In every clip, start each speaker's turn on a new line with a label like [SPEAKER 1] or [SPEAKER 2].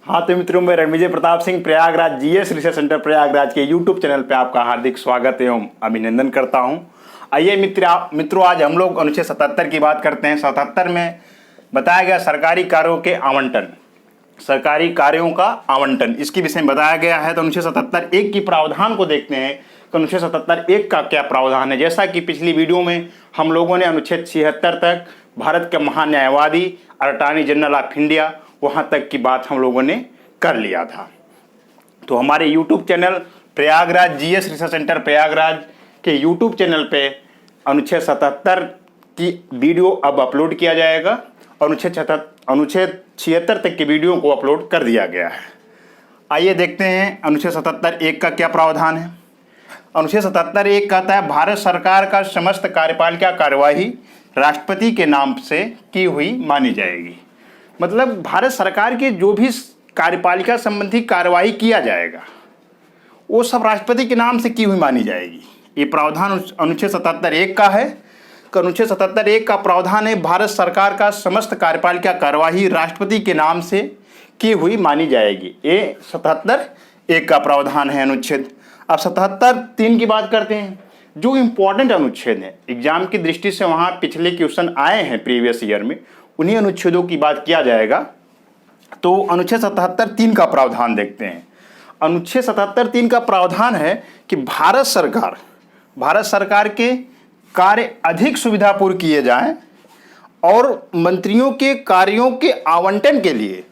[SPEAKER 1] हाँ तो मित्रों, मैं Ranvijay Pratap Singh Prayagraj GS research centre Prayagraj के यूट्यूब चैनल पे आपका हार्दिक स्वागत एवं अभिनंदन करता हूँ। आइए मित्रों, आज हम लोग अनुच्छेद 77 की बात करते हैं। 77 में बताया गया सरकारी कार्यों के आवंटन, सरकारी कार्यों का आवंटन, इसके विषय में बताया गया है। तो अनुच्छेद 77(1) की प्रावधान को देखते हैं। तो अनुच्छेद 77(1) का क्या प्रावधान है। जैसा कि पिछली वीडियो में हम लोगों ने अनुच्छेद 76 तक भारत के महान न्यायवादी अटॉर्नी जनरल ऑफ इंडिया, वहाँ तक की बात हम लोगों ने कर लिया था। तो हमारे YouTube channel Prayagraj GS research centre Prayagraj के यूट्यूब चैनल पे अनुच्छेद 77 की वीडियो अब अपलोड किया जाएगा और अनुच्छेद 76 तक की वीडियो को अपलोड कर दिया गया है। आइए देखते हैं अनुच्छेद 77(1) का क्या प्रावधान है। अनुच्छेद 77(1) कहता है भारत सरकार का समस्त कार्यपालिका कार्यवाही राष्ट्रपति के नाम से की हुई मानी जाएगी। मतलब भारत सरकार के जो भी कार्यपालिका संबंधी कार्यवाही किया जाएगा वो सब राष्ट्रपति के नाम से की हुई मानी जाएगी। ये प्रावधान अनुच्छेद 77(1) का है। अनुच्छेद 77(1) का प्रावधान है भारत सरकार का समस्त कार्यपालिका कार्यवाही राष्ट्रपति के नाम से की हुई मानी जाएगी। ये 77(1) का प्रावधान है अनुच्छेद। अब 77(3) की बात करते हैं, जो इम्पोर्टेंट अनुच्छेद है, एग्जाम की दृष्टि से वहाँ पिछले क्वेश्चन आए हैं प्रीवियस ईयर में, उन्हीं अनुच्छेदों की बात किया जाएगा। तो अनुच्छेद 77(3) का प्रावधान देखते हैं। अनुच्छेद 77(3) का प्रावधान है कि भारत सरकार के कार्य अधिक सुविधापूर्ण किए जाएं और मंत्रियों के कार्यों के आवंटन के लिए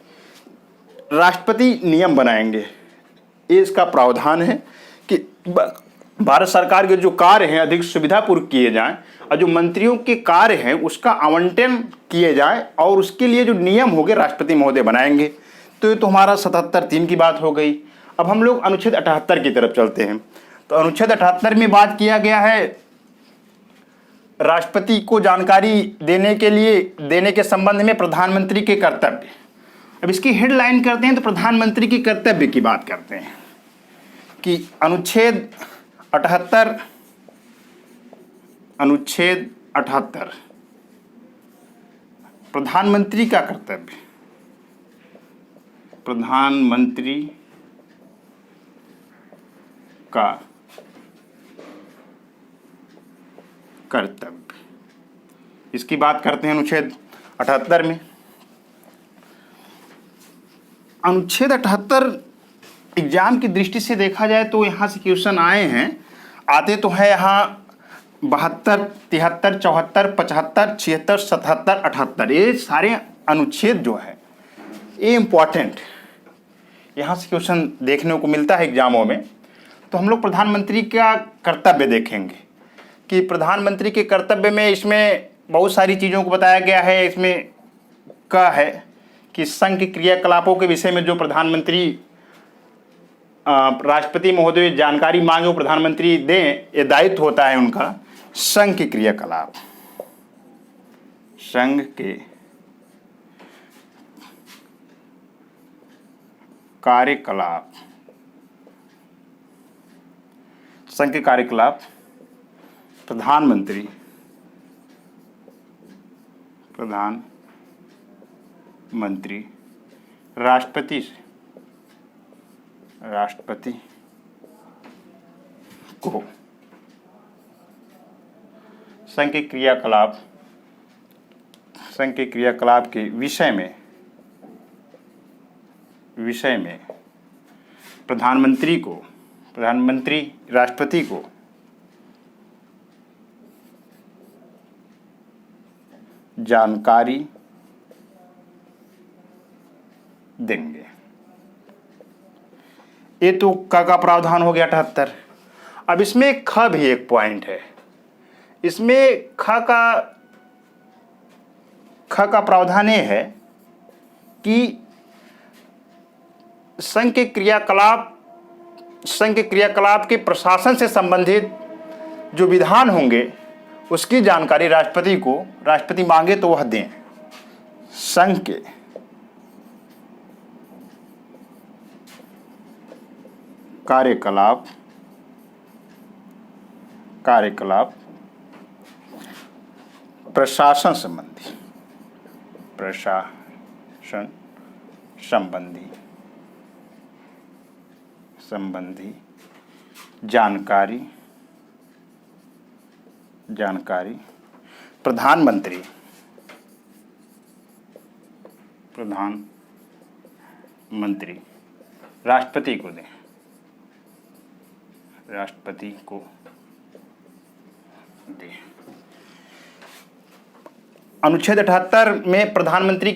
[SPEAKER 1] राष्ट्रपति नियम बनाएंगे। ये इसका प्रावधान है कि भारत सरकार के जो कार्य हैं अधिक सुविधापूर्ण किए जाएं और जो मंत्रियों के कार्य हैं उसका आवंटन किए जाए और उसके लिए जो नियम होंगे राष्ट्रपति महोदय बनाएंगे। तो ये तो हमारा 77(3) की बात हो गई। अब हम लोग अनुच्छेद 78 की तरफ चलते हैं। तो अनुच्छेद 78 में बात किया गया है राष्ट्रपति को जानकारी देने के संबंध में प्रधानमंत्री के कर्तव्य। अब इसकी हेडलाइन करते हैं तो प्रधानमंत्री के कर्तव्य की बात करते हैं कि अनुच्छेद 78 प्रधानमंत्री का कर्तव्य, प्रधानमंत्री का कर्तव्य, इसकी बात करते हैं अनुच्छेद 78 में। अनुच्छेद 78 एग्जाम की दृष्टि से देखा जाए तो यहाँ से क्वेश्चन आते तो है यहाँ 72, 73, 74, 75, 76, 77, 78, ये सारे अनुच्छेद जो है ये इम्पॉर्टेंट, यहाँ से क्वेश्चन देखने को मिलता है एग्जामों में। तो हम लोग प्रधानमंत्री का कर्तव्य देखेंगे कि प्रधानमंत्री के कर्तव्य में इसमें बहुत सारी चीज़ों को बताया गया है। इसमें क्या है कि संघ के क्रियाकलापों के विषय में जो प्रधानमंत्री राष्ट्रपति महोदय जानकारी मांगे वो प्रधानमंत्री दें, ये दायित्व होता है उनका। संघ के क्रियाकलाप, संघ के कार्यकलाप, संघ के कार्यकलाप प्रधानमंत्री राष्ट्रपति को संघ के क्रियाकलाप के विषय में प्रधानमंत्री राष्ट्रपति को जानकारी देंगे। ये तो का प्रावधान हो गया 78। अब इसमें ख भी एक पॉइंट है। इसमें ख का प्रावधान ये है कि संघ के क्रियाकलाप के प्रशासन से संबंधित जो विधान होंगे उसकी जानकारी राष्ट्रपति मांगे तो वह दें। संघ के कार्यकलाप प्रशासन संबंधी संबंधी जानकारी प्रधानमंत्री राष्ट्रपति को दें, अनुच्छेद 78 में प्रधानमंत्री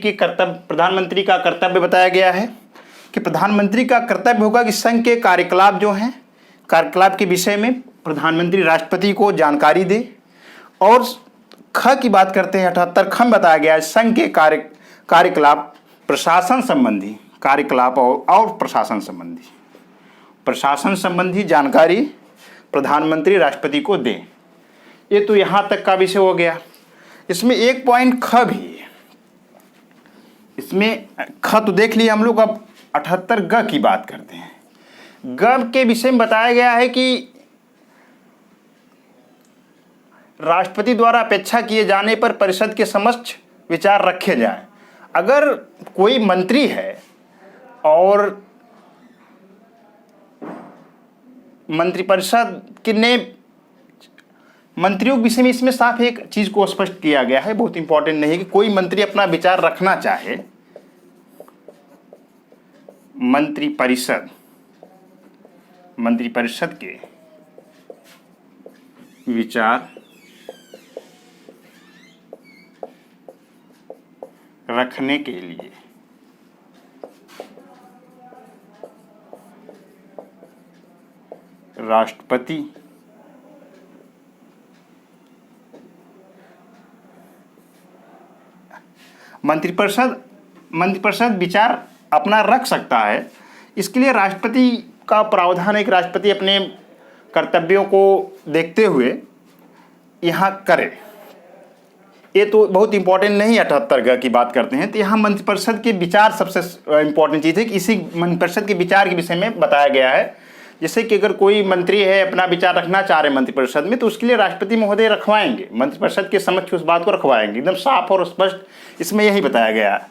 [SPEAKER 1] का कर्तव्य बताया गया है कि प्रधानमंत्री का कर्तव्य होगा कि संघ के कार्यकलाप जो हैं, कार्यकलाप के विषय में प्रधानमंत्री राष्ट्रपति को जानकारी दे। और ख की बात करते हैं, 78 ख में बताया गया है संघ के कार्यकलाप प्रशासन संबंधी कार्यकलाप और प्रशासन संबंधी जानकारी प्रधानमंत्री राष्ट्रपति को दें। ये तो यहाँ तक का विषय हो गया। इसमें एक पॉइंट ख भी है। इसमें ख तो देख लिया हम लोग, अब 78 ग की बात करते हैं। ग के विषय में बताया गया है कि राष्ट्रपति द्वारा अपेक्षा किए जाने पर परिषद के समक्ष विचार रखे जाएं। अगर कोई मंत्री है और मंत्रिपरिषद ने मंत्रियों के विषय में इसमें साफ एक चीज को स्पष्ट किया गया है, बहुत इंपॉर्टेंट नहीं है कि कोई मंत्री अपना विचार रखना चाहे, मंत्रिपरिषद के विचार रखने के लिए राष्ट्रपति मंत्रिपरिषद विचार अपना रख सकता है। इसके लिए राष्ट्रपति का प्रावधान है कि राष्ट्रपति अपने कर्तव्यों को देखते हुए यहाँ करे। ये तो बहुत इंपॉर्टेंट नहीं है। 78 की बात करते हैं तो यहाँ मंत्रिपरिषद के विचार सबसे इंपॉर्टेंट चीज़ है कि इसी मंत्रिपरिषद के विचार के विषय में बताया गया है। जैसे कि अगर कोई मंत्री है अपना विचार रखना चाह रहे मंत्रिपरिषद में, तो उसके लिए राष्ट्रपति महोदय रखवाएंगे, मंत्रिपरिषद के समक्ष उस बात को रखवाएंगे। एकदम साफ और स्पष्ट इसमें यही बताया गया है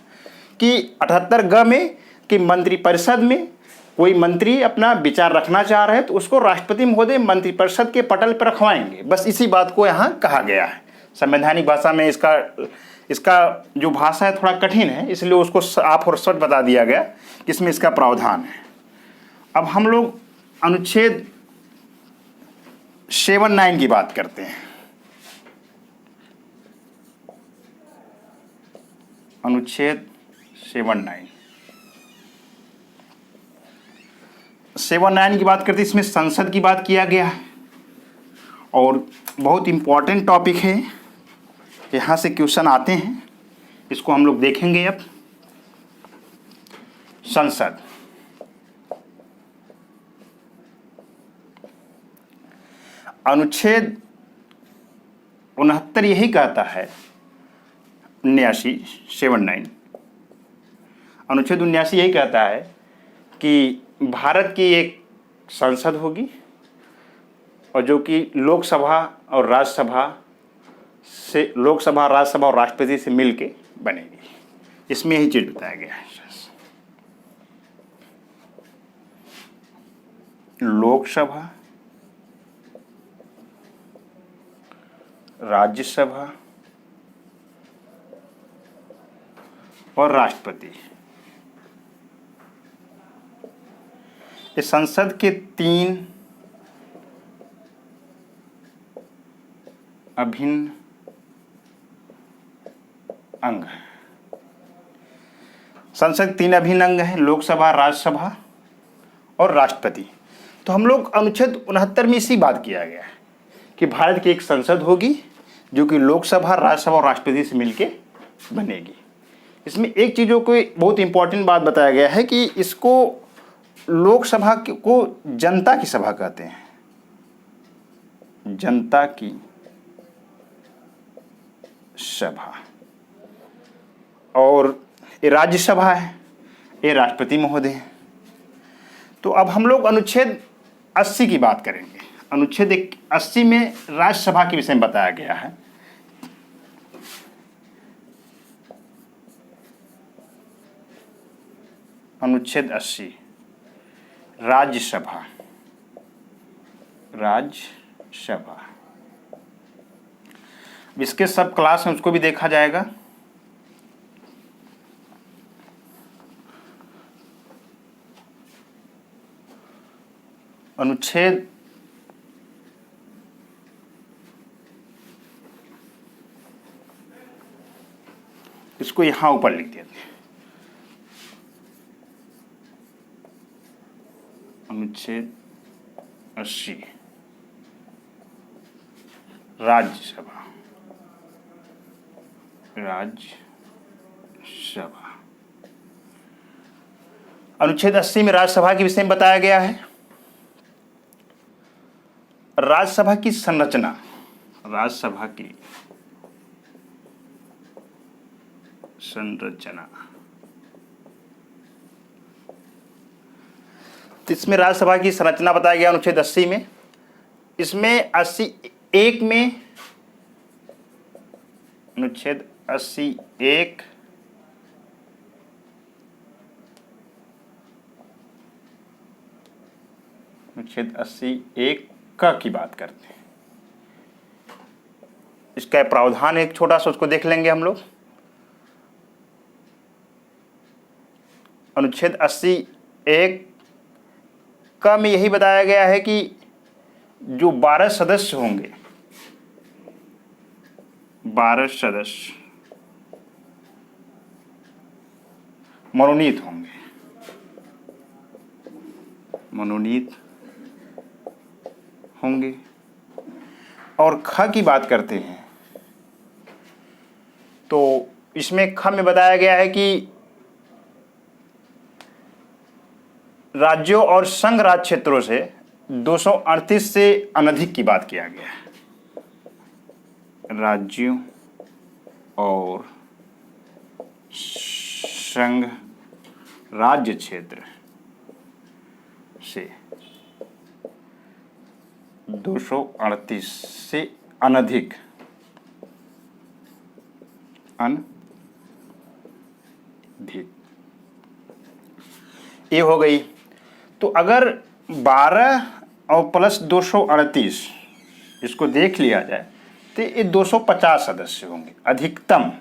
[SPEAKER 1] कि 78 ग में कि मंत्रिपरिषद में कोई मंत्री अपना विचार रखना चाह रहे हैं तो उसको राष्ट्रपति महोदय मंत्रिपरिषद के पटल पर रखवाएंगे। बस इसी बात को यहाँ कहा गया है। संवैधानिक भाषा में इसका जो भाषा है थोड़ा कठिन है, इसलिए उसको साफ और स्पष्ट बता दिया गया कि इसमें इसका प्रावधान है। अब हम लोग अनुच्छेद 79 की बात करते हैं। अनुच्छेद 79 की बात करते हैं। इसमें संसद की बात किया गया है और बहुत इंपॉर्टेंट टॉपिक है, यहाँ से क्वेश्चन आते हैं, इसको हम लोग देखेंगे। अब संसद, अनुच्छेद 69 यही कहता है, 79 अनुच्छेद 79 यही कहता है कि भारत की एक संसद होगी और जो कि लोकसभा और राज्यसभा और राष्ट्रपति से मिलके बनेगी। इसमें यही चीज बताया गया है। लोकसभा, राज्यसभा और राष्ट्रपति, इस संसद के 3 अभिन्न अंग हैं। संसद 3 अभिन्न अंग हैं, लोकसभा, राज्यसभा और राष्ट्रपति। तो हम लोग अनुच्छेद 69 में इसी बात किया गया है कि भारत की एक संसद होगी जो कि लोकसभा, राज्यसभा और राष्ट्रपति से मिलके बनेगी। इसमें एक चीज़ों को बहुत इंपॉर्टेंट बात बताया गया है कि इसको लोकसभा को जनता की सभा कहते हैं, जनता की सभा, और ये राज्यसभा है, ये राष्ट्रपति महोदय हैं। तो अब हम लोग अनुच्छेद 80 की बात करेंगे। अनुच्छेद 80 में राज्यसभा के विषय में बताया गया है। अनुच्छेद 80 राज्यसभा, राज्यसभा। इसके सब क्लास हैं, उसको भी देखा जाएगा। अनुच्छेद इसको यहां ऊपर लिख देते हैं, अनुच्छेद 80 राज्यसभा, राज्यसभा। अनुच्छेद 80 में राज्यसभा के विषय में बताया गया है। राज्यसभा की संरचना, राज्यसभा की संरचना, इसमें राज्यसभा की संरचना बताया गया अनुच्छेद 80 में। इसमें 81 में, अनुच्छेद 81 अनुच्छेद 81 का की बात करते हैं। इसका प्रावधान एक छोटा सा, उसको देख लेंगे हम लोग। अनुच्छेद 81 का में यही बताया गया है कि जो 12 सदस्य होंगे, 12 सदस्य मनोनीत होंगे, मनोनीत होंगे। और ख की बात करते हैं तो इसमें ख में बताया गया है कि राज्यों और संघ राज्य क्षेत्रों से 238 से अनधिक की बात किया गया है। राज्यों और संघ राज्य क्षेत्र से 238 से अनधिक, ये हो गई। तो अगर 12 और प्लस 238 इसको देख लिया जाए तो ये 250 सदस्य होंगे अधिकतम,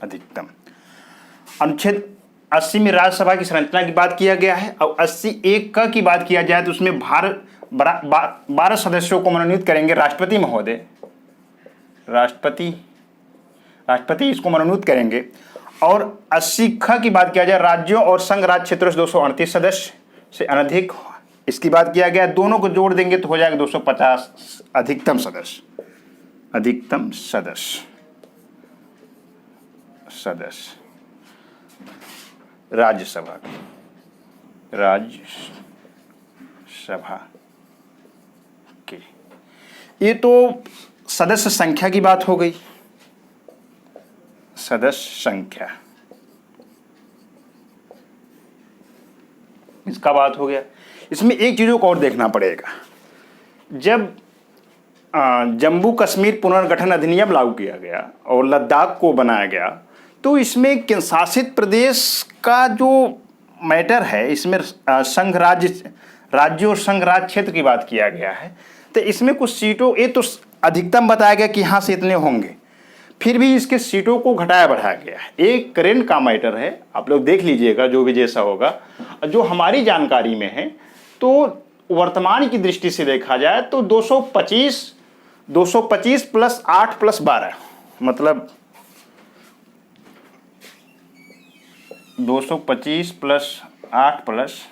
[SPEAKER 1] अधिकतम। अनुच्छेद 80 में राज्यसभा की संरचना की बात किया गया है। और 81 का की बात किया जाए तो उसमें 12 सदस्यों को मनोनीत करेंगे राष्ट्रपति महोदय, राष्ट्रपति इसको मनोनीत करेंगे। और 80 ख की बात किया जाए, राज्यों और संघ राज्य क्षेत्रों से 238 सदस्य से अनधिक, इसकी बात किया गया। दोनों को जोड़ देंगे तो हो जाएगा 250 अधिकतम सदस्य, अधिकतम सदस्य राज्यसभा के। ये तो सदस्य संख्या की बात हो गई, सदस्य संख्या, इसका बात हो गया। इसमें एक चीज़ों को और देखना पड़ेगा। जब जम्मू कश्मीर पुनर्गठन अधिनियम लागू किया गया और लद्दाख को बनाया गया तो इसमें केंद्रशासित प्रदेश का जो मैटर है, इसमें संघ राज्य और संघ राज्य क्षेत्र की बात किया गया है। तो इसमें कुछ सीटों, ये तो अधिकतम बताया गया कि यहाँ से इतने होंगे, फिर भी इसके सीटों को घटाया बढ़ाया गया है। एक करेंट का मैटर है, आप लोग देख लीजिएगा जो भी जैसा होगा। जो हमारी जानकारी में है तो वर्तमान की दृष्टि से देखा जाए तो 225 प्लस 8 प्लस 12 मतलब 225 प्लस 8 प्लस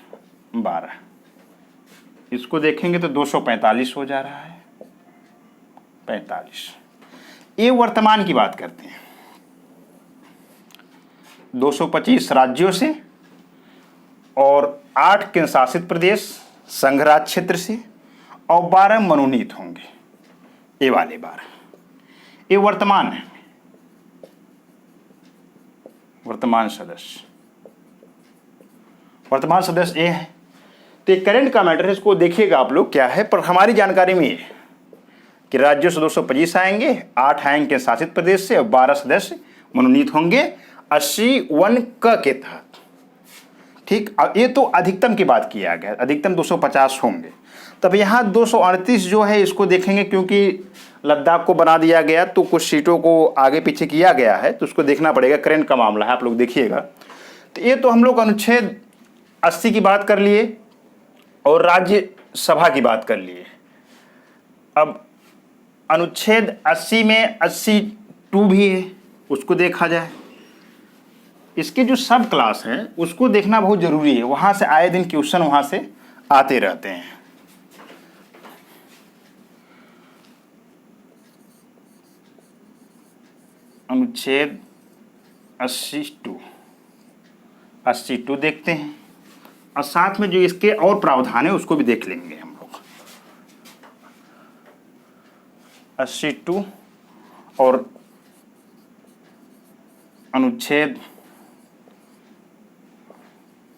[SPEAKER 1] 12, इसको देखेंगे तो 245 हो जा रहा है, 45। ये वर्तमान की बात करते हैं। 225 राज्यों से और 8 केंद्र शासित प्रदेश संघ राज्य क्षेत्र से और 12 मनोनीत होंगे। ये वाले 12 ये वर्तमान है, वर्तमान सदस्य ये है। तो करंट का मैटर है, इसको देखिएगा आप लोग क्या है। पर हमारी जानकारी में ये है कि राज्यों से 225 आएंगे, 8 आएंगे शासित प्रदेश से और 12 सदस्य मनोनीत होंगे 80(1) क के तहत। ठीक। अब ये तो अधिकतम की बात किया गया, अधिकतम 250 होंगे। तब यहाँ 238 जो है इसको देखेंगे, क्योंकि लद्दाख को बना दिया गया तो कुछ सीटों को आगे पीछे किया गया है, तो उसको देखना पड़ेगा। करंट का मामला है, आप लोग देखिएगा। तो ये तो हम लोग अनुच्छेद 80 की बात कर लिए और राज्यसभा की बात कर लिए। अब अनुच्छेद 80 में 82 भी है, उसको देखा जाए। इसके जो सब क्लास हैं उसको देखना बहुत ज़रूरी है, वहाँ से आए दिन क्वेश्चन वहाँ से आते रहते हैं। अनुच्छेद 82 देखते हैं, और साथ में जो इसके और प्रावधान है उसको भी देख लेंगे हम लोग। 82 और अनुच्छेद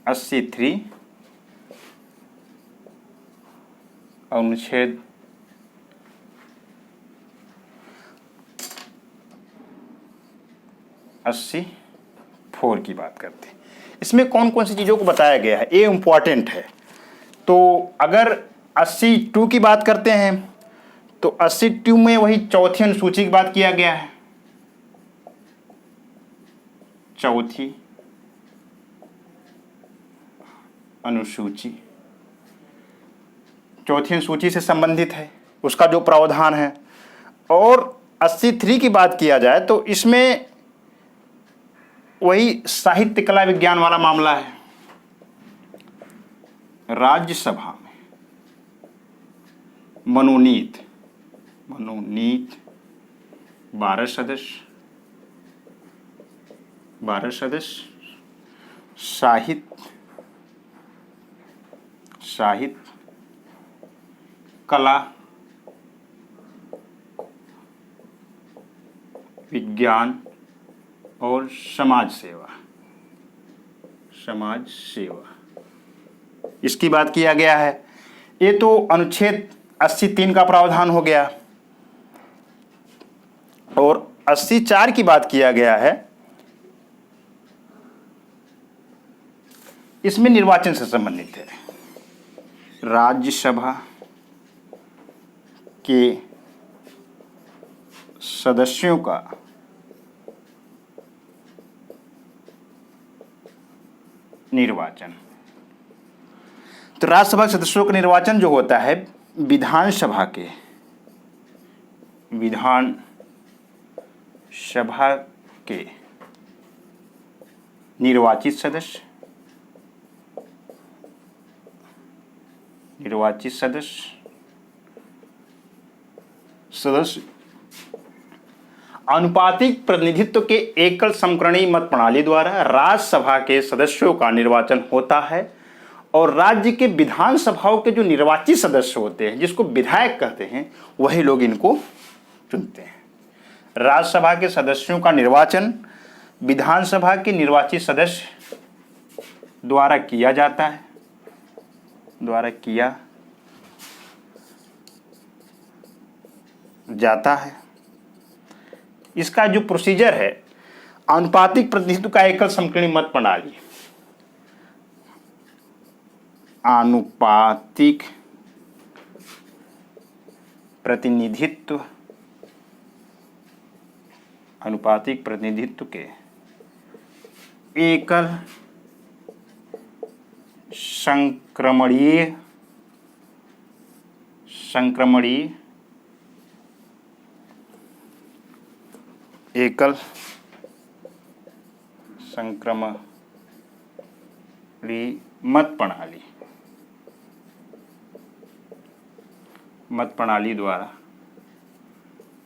[SPEAKER 1] 83 और अनुच्छेद 84 की बात करते हैं। इसमें कौन कौन सी चीज़ों को बताया गया है, ये इम्पॉर्टेंट है। तो अगर 82 की बात करते हैं तो 82 में वही चौथी अनुसूची की बात किया गया है। चौथी अनुसूची, चौथी अनुसूची से संबंधित है, उसका जो प्रावधान है। और 83 की बात किया जाए तो इसमें वही साहित्य कला विज्ञान वाला मामला है। राज्यसभा में मनोनीत 12 सदस्य साहित्य कला विज्ञान और समाज सेवा इसकी बात किया गया है। ये तो अनुच्छेद 83 का प्रावधान हो गया। और 84 की बात किया गया है, इसमें निर्वाचन से संबंधित है। राज्यसभा के सदस्यों का निर्वाचन। तो राज्यसभा के सदस्यों का निर्वाचन जो होता है विधानसभा के निर्वाचित सदस्य आनुपातिक प्रतिनिधित्व के एकल समकरणीय मत प्रणाली द्वारा राज्यसभा के सदस्यों का निर्वाचन होता है। और राज्य के विधानसभाओं के जो निर्वाचित सदस्य होते हैं, जिसको विधायक कहते हैं, वही लोग इनको चुनते हैं। राज्यसभा के सदस्यों का निर्वाचन विधानसभा के निर्वाचित सदस्य द्वारा किया जाता है। इसका जो प्रोसीजर है, आनुपातिक प्रतिनिधित्व का एकल समकरणीय मत प्रणाली, आनुपातिक प्रतिनिधित्व के एकल संक्रमणीय मत प्रणाली द्वारा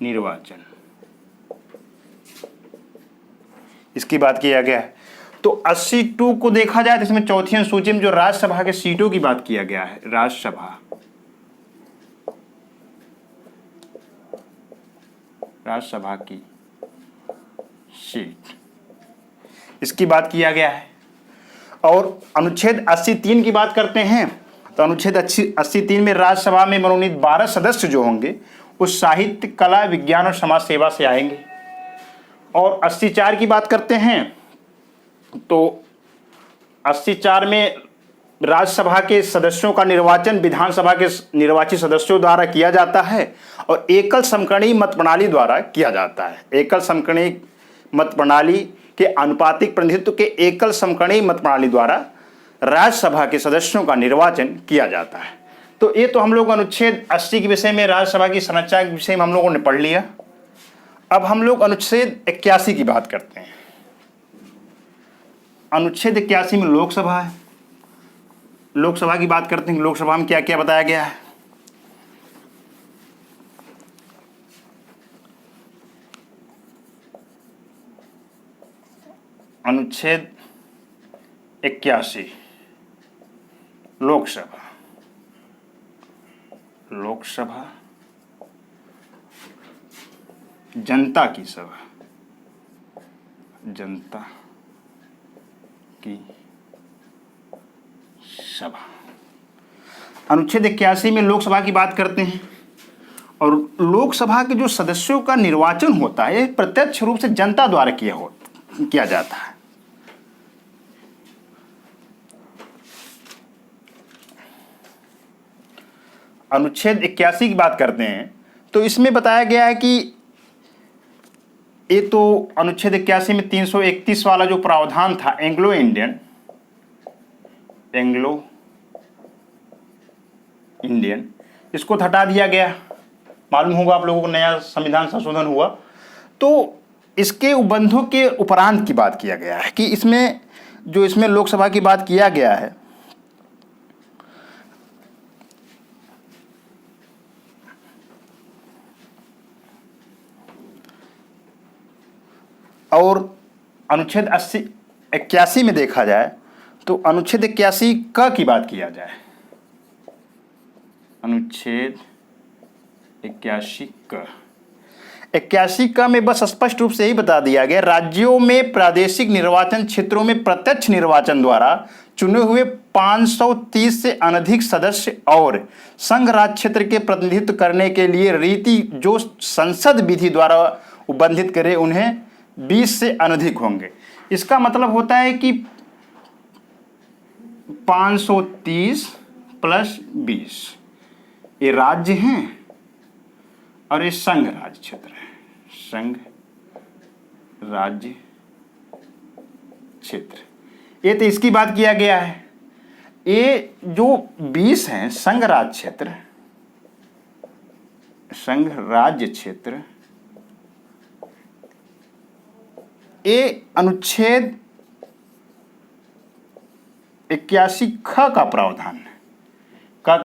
[SPEAKER 1] निर्वाचन, इसकी बात किया गया है। तो 82 को देखा जाए तो इसमें चौथी अनुसूची में जो राज्यसभा के सीटों की बात किया गया है, राज्यसभा की सीट, इसकी बात किया गया है। और अनुच्छेद 83 की बात करते हैं तो अनुच्छेद 83 में राज्यसभा में मनोनीत 12 सदस्य जो होंगे उस साहित्य कला विज्ञान और समाज सेवा से आएंगे। और 84 की बात करते हैं तो 84 में राज्यसभा के सदस्यों का निर्वाचन विधानसभा के निर्वाचित सदस्यों द्वारा किया जाता है और एकल समकर्णी मत प्रणाली द्वारा किया जाता है। एकल समकर्णी मत प्रणाली के आनुपातिक प्रतिनिधित्व के एकल समकर्णी मत प्रणाली द्वारा राज्यसभा के सदस्यों का निर्वाचन किया जाता है। तो ये तो हम लोग अनुच्छेद 80 के विषय में राज्यसभा की संरचना के विषय में हम लोगों ने पढ़ लिया। अब हम लोग अनुच्छेद 81 की बात करते हैं। अनुच्छेद 81 में लोकसभा है। लोकसभा की बात करते हैं। लोकसभा में क्या क्या बताया गया है। अनुच्छेद 81 लोकसभा। लोकसभा जनता की सभा, जनता की सभा। अनुच्छेद 81 में लोकसभा की बात करते हैं और लोकसभा के जो सदस्यों का निर्वाचन होता है प्रत्यक्ष रूप से जनता द्वारा किया जाता है। अनुच्छेद 81 की बात करते हैं तो इसमें बताया गया है कि ये तो अनुच्छेद 81 में 331 वाला जो प्रावधान था एंग्लो इंडियन, इसको हटा दिया गया। मालूम होगा आप लोगों को, नया संविधान संशोधन हुआ तो इसके उपबंधों के उपरांत की बात किया गया है कि इसमें लोकसभा की बात किया गया है। और अनुच्छेद 81 में देखा जाए तो अनुच्छेद 81 क की बात किया जाए। अनुच्छेद 81 क में बस स्पष्ट रूप से यही बता दिया गया, राज्यों में प्रादेशिक निर्वाचन क्षेत्रों में प्रत्यक्ष निर्वाचन द्वारा चुने हुए 530 से अनधिक सदस्य और संघ राज्य क्षेत्र के प्रतिनिधित्व करने के लिए रीति जो संसद विधि द्वारा उपबंधित करे उन्हें 20 से अनधिक होंगे। इसका मतलब होता है कि 530 प्लस 20 ये राज्य हैं और ये संघ राज्य क्षेत्र है। संघ राज्य क्षेत्र, ये तो इसकी बात किया गया है। ये जो 20 हैं संघ राज्य क्षेत्र, संघ राज्य क्षेत्र, ये अनुच्छेद 81 ख का प्रावधान है।